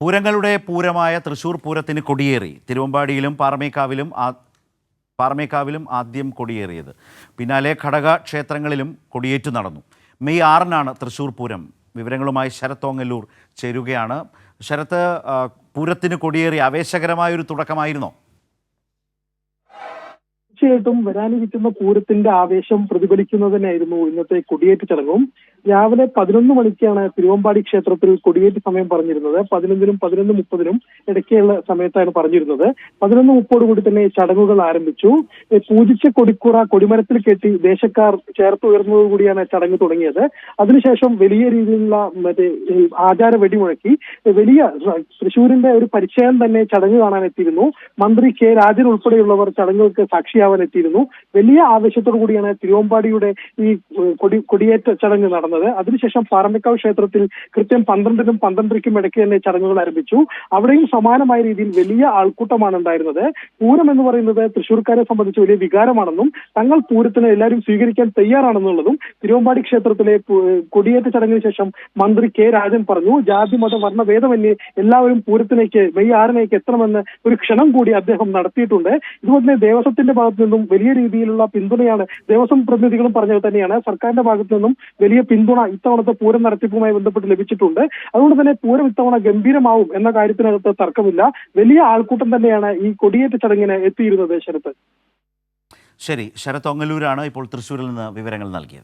പൂരങ്ങളുടെ പൂരമായ തൃശൂർ പൂരത്തിന് കൊടിയേറി. തിരുവമ്പാടിയിലും പാറമേക്കാവിലും ആദ്യം കൊടിയേറിയത്. പിന്നാലെ ഘടക ക്ഷേത്രങ്ങളിലും കൊടിയേറ്റു നടന്നു. മെയ് 6-നാണ് തൃശൂർ പൂരം. വിവരങ്ങളുമായി ശരത് ഓങ്ങല്ലൂർ ചേരുകയാണ്. ശരത്ത്, പൂരത്തിന് കൊടിയേറി ആവേശകരമായൊരു തുടക്കമായിരുന്നോ? തീർച്ചയായിട്ടും വരാനിരിക്കുന്ന പൂരത്തിന്റെ ആവേശം പ്രതിഫലിക്കുന്നതിനായിരുന്നു ഇന്നത്തെ കൊടിയേറ്റ് ചടങ്ങും. രാവിലെ 11 മണിക്കാണ് തിരുവമ്പാടി ക്ഷേത്രത്തിൽ കൊടിയേറ്റ് സമയം പറഞ്ഞിരുന്നത്. 11-നും 11:30-നും ഇടയ്ക്കുള്ള സമയത്താണ് പറഞ്ഞിരുന്നത്. 11:30 തന്നെ ചടങ്ങുകൾ ആരംഭിച്ചു. പൂജിച്ച കൊടിക്കൂറ കൊടിമരത്തിൽ കെട്ടി ദേശക്കാർ ചേർത്തുയർന്നതോടുകൂടിയാണ് ചടങ്ങ് തുടങ്ങിയത്. അതിനുശേഷം വലിയ രീതിയിലുള്ള ആചാര വെടിമുഴക്കി വലിയ തൃശ്ശൂരിന്റെ ഒരു പരിചയം തന്നെ ചടങ്ങ് കാണാൻ എത്തിയിരുന്നു. മന്ത്രി കെ രാജൻ ഉൾപ്പെടെയുള്ളവർ ചടങ്ങുകൾക്ക് സാക്ഷിയാവാൻ എത്തിയിരുന്നു. വലിയ ആവേശത്തോടു കൂടിയാണ് തിരുവമ്പാടിയുടെ ഈ കൊടിയേറ്റ ചടങ്ങ് നടന്നത്. അതിനുശേഷം പാറമേക്കാവ് ക്ഷേത്രത്തിൽ കൃത്യം 12-നും 12:30-നും ഇടയ്ക്ക് തന്നെ ചടങ്ങുകൾ ആരംഭിച്ചു. അവിടെയും സമാനമായ രീതിയിൽ വലിയ ആൾക്കൂട്ടമാണ് ഉണ്ടായിരുന്നത്. പൂരം എന്ന് പറയുന്നത് തൃശ്ശൂർക്കാരെ സംബന്ധിച്ച് വലിയ വികാരമാണെന്നും തങ്ങൾ പൂരത്തിന് എല്ലാവരും സ്വീകരിക്കാൻ തയ്യാറാണെന്നുള്ളതും തിരുവമ്പാടി ക്ഷേത്രത്തിലെ കൊടിയേറ്റ ചടങ്ങിന് ശേഷം മന്ത്രി കെ രാജൻ പറഞ്ഞു. ജാതി മത വർണ്ണഭേദമന്യേ എല്ലാവരും പൂരത്തിലേക്ക് മെയ് 6-നേക്ക് എത്തണമെന്ന് ഒരു ക്ഷണം കൂടി അദ്ദേഹം നടത്തിയിട്ടുണ്ട്. ഇതുപോലെ തന്നെ ദേവസ്വത്തിന്റെ ഭാഗത്തു നിന്നും വലിയ രീതിയിലുള്ള പിന്തുണയാണ് ദേവസ്വം പ്രതിനിധികളും പറഞ്ഞത് തന്നെയാണ്. സർക്കാരിന്റെ ഭാഗത്തു നിന്നും വലിയ പിന്തുണ ഇത്തവണത്തെ പൂരം നടത്തിപ്പുമായി ബന്ധപ്പെട്ട് ലഭിച്ചിട്ടുണ്ട്. അതുകൊണ്ട് തന്നെ പൂരം ഇത്തവണ ഗംഭീരമാവും എന്ന കാര്യത്തിനകത്ത് തർക്കമില്ല. വലിയ ആൾക്കൂട്ടം തന്നെയാണ് ഈ കൊടിയേറ്റ ചടങ്ങിന് എത്തിയിരുന്നത്. ശരത് ശരി, ശരത് ഓങ്ങല്ലൂരാണ് ഇപ്പോൾ തൃശ്ശൂരിൽ നിന്ന് വിവരങ്ങൾ നൽകിയത്.